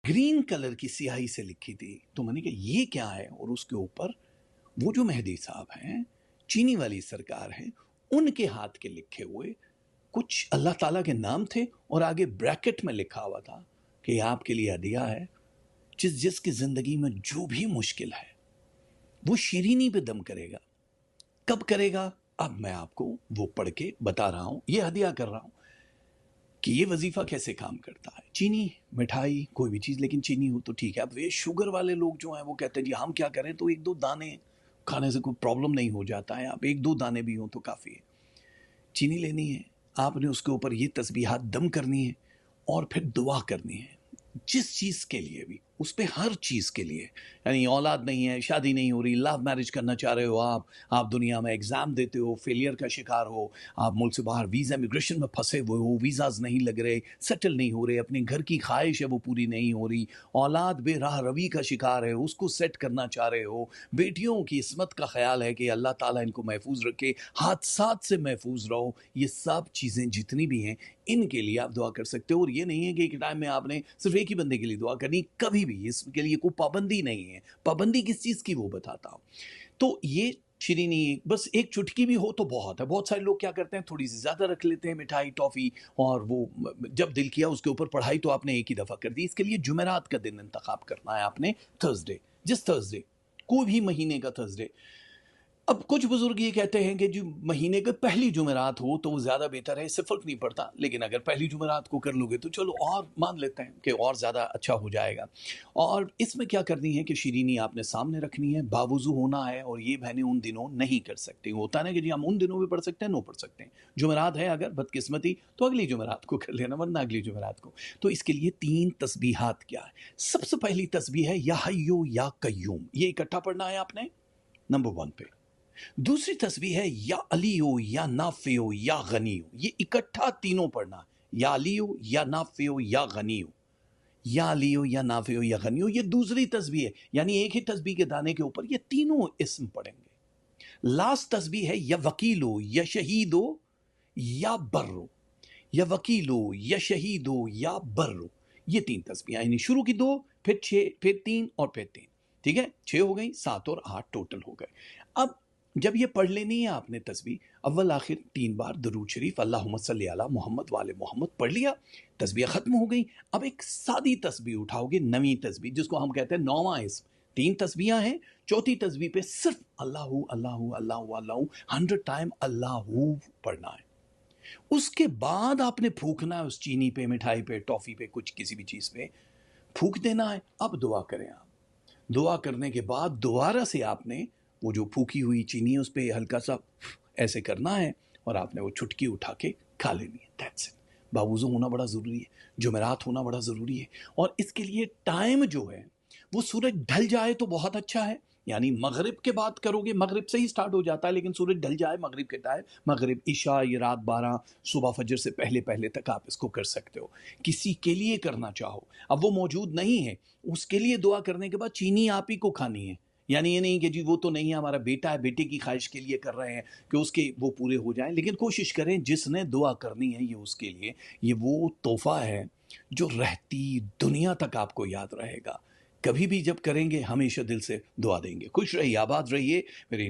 Green colour की स्याही से लिखी थी। तो मैंने कहा ये क्या है, और उसके ऊपर वो जो मेहदी साहब हैं, चीनी वाली सरकार है, उनके हाथ के लिखे हुए कुछ अल्लाह ताला के नाम थे, और आगे ब्रैकेट में लिखा हुआ था कि ये आपके लिए हदिया है, जिसकी ज़िंदगी में जो भी मुश्किल है वो शीरीनी पे दम करेगा। कब करेगा, अब मैं आपको वो पढ़ के बता रहा हूँ, ये हदिया कर रहा हूँ कि ये वजीफ़ा कैसे काम करता है। चीनी, मिठाई, कोई भी चीज़ लेकिन चीनी हो तो ठीक है। अब वे शुगर वाले लोग जो हैं वो कहते हैं जी हम क्या करें, तो एक दो दाने खाने से कोई प्रॉब्लम नहीं हो जाता है, आप एक दो दाने भी हों तो काफ़ी है। चीनी लेनी है आपने, उसके ऊपर ये तस्बीहात दम करनी है, और फिर दुआ करनी है जिस चीज़ के लिए भी, उस पर हर चीज़ के लिए। यानी औलाद नहीं है, शादी नहीं हो रही, लव मैरिज करना चाह रहे हो आप दुनिया में एग्ज़ाम देते हो, फेलियर का शिकार हो, आप मुल्क से बाहर वीज़ा इमिग्रेशन में फंसे हुए हो, वीज़ाज नहीं लग रहे, सेटल नहीं हो रहे, अपने घर की ख्वाहिश है वो पूरी नहीं हो रही, औलाद बेराह रवी का शिकार है, उसको सेट करना चाह रहे हो, बेटियों की इस्मत का ख्याल है कि अल्लाह ताला इनको महफूज रखे, हादसात से महफूज रहो, ये सब चीज़ें जितनी भी हैं इनके लिए आप दुआ कर सकते हो। और ये नहीं है कि एक टाइम में आपने सिर्फ एक ही बंदे के लिए दुआ करनी, कभी भी इसके लिए कोई पाबंदी नहीं है। पाबंदी किस चीज़ की वो बताता हूँ। तो ये शीरीनी बस एक चुटकी भी हो तो बहुत है। बहुत सारे लोग क्या करते हैं, थोड़ी सी ज़्यादा रख लेते हैं मिठाई टॉफ़ी, और वो जब दिल किया उसके ऊपर पढ़ाई तो आपने एक ही दफ़ा कर दी। इसके लिए जुमेरात का दिन इंतखाब करना है आपने, थर्सडे, जिस थर्सडे, कोई भी महीने का थर्सडे। अब कुछ बुजुर्ग ये कहते हैं कि जो महीने के पहली जुमेरात हो तो वो ज़्यादा बेहतर है, इससे फ़र्क नहीं पड़ता, लेकिन अगर पहली जुमेरात को कर लोगे तो चलो और मान लेते हैं कि और ज़्यादा अच्छा हो जाएगा। और इसमें क्या करनी है कि शीरीनी आपने सामने रखनी है, बावुज़ू होना है, और ये बहनें उन दिनों नहीं कर सकती। होता है ना कि जी हम उन दिनों भी पढ़ सकते हैं, नो पढ़ सकते हैं। जुमेरात है अगर बदकिस्मती तो अगली जुमेरात को कर लेना, वरना अगली जुमेरात को। तो इसके लिए 3 तस्बीहात क्या है। सबसे पहली तस्बीह है या हय्यो या कय्यूम, ये इकट्ठा पढ़ना है आपने नंबर 1 पे। दूसरी तस्बीह है या अलियो या नाफियो या गनियो, ये इकट्ठा तीनों पढ़ना, या अलियो या नाफियो या गनियो, या अलियो या नाफियो या गनियो, ये दूसरी तस्बीह है। यानी एक ही तस्बीह के दाने के ऊपर ये तीनों इसम पढ़ेंगे। लास्ट तस्बीह है या वकीलो या शहीदो या बर्रो, या वकीलो या शहीदो या बर्रो, ये 3 तस्बीह, यानी शुरू की 2, फिर 6, फिर 3 और फिर 3। ठीक है, 6 हो गई, 7 और 8 टोटल हो गए। अब जब ये पढ़ लेनी है आपने तस्बीह, अव्वल आखिर 3 बार दरूद शरीफ अल्लाहुम्मा सल्ली अला मोहम्मद वाले मोहम्मद पढ़ लिया, तस्बीह ख़त्म हो गई। अब एक सादी तस्बीह उठाओगे, नवी तस्बीह, जिसको हम कहते हैं नौवां इस्म। 3 तस्बीहां हैं, चौथी तस्बीह पे सिर्फ अल्लाहू अल्लाहू अल्लाहू अल्लाहू 100 टाइम अल्लाहू पढ़ना है। उसके बाद आपने फूकना है उस चीनी पे, मिठाई पे, टॉफ़ी पे, कुछ किसी भी चीज़ पे फूक देना है। अब दुआ करें आप। दुआ करने के बाद दोबारा से आपने वो जो फूकी हुई चीनी है उस पर हल्का सा ऐसे करना है, और आपने वो चुटकी उठा के खा लेनी है। That's it. बावुज़ू होना बड़ा ज़रूरी है, जुमेरात होना बड़ा ज़रूरी है, और इसके लिए टाइम जो है वो सूरज ढल जाए तो बहुत अच्छा है। यानी मगरिब के बाद करोगे, मगरिब से ही स्टार्ट हो जाता है, लेकिन सूरज ढल जाए मगरिब के टाइम, मगरिब, इशा, ये रात 12, सुबह फजर से पहले पहले तक आप इसको कर सकते हो। किसी के लिए करना चाहो, अब वो मौजूद नहीं है, उसके लिए दुआ करने के बाद चीनी आप ही को खानी है। यानी ये नहीं कि जी वो तो नहीं है, हमारा बेटा है, बेटे की ख्वाहिश के लिए कर रहे हैं कि उसके वो पूरे हो जाएं, लेकिन कोशिश करें जिसने दुआ करनी है ये उसके लिए, ये वो तोहफा है जो रहती दुनिया तक आपको याद रहेगा। कभी भी जब करेंगे हमेशा दिल से दुआ देंगे। खुश रहिए, आबाद रहिए मेरे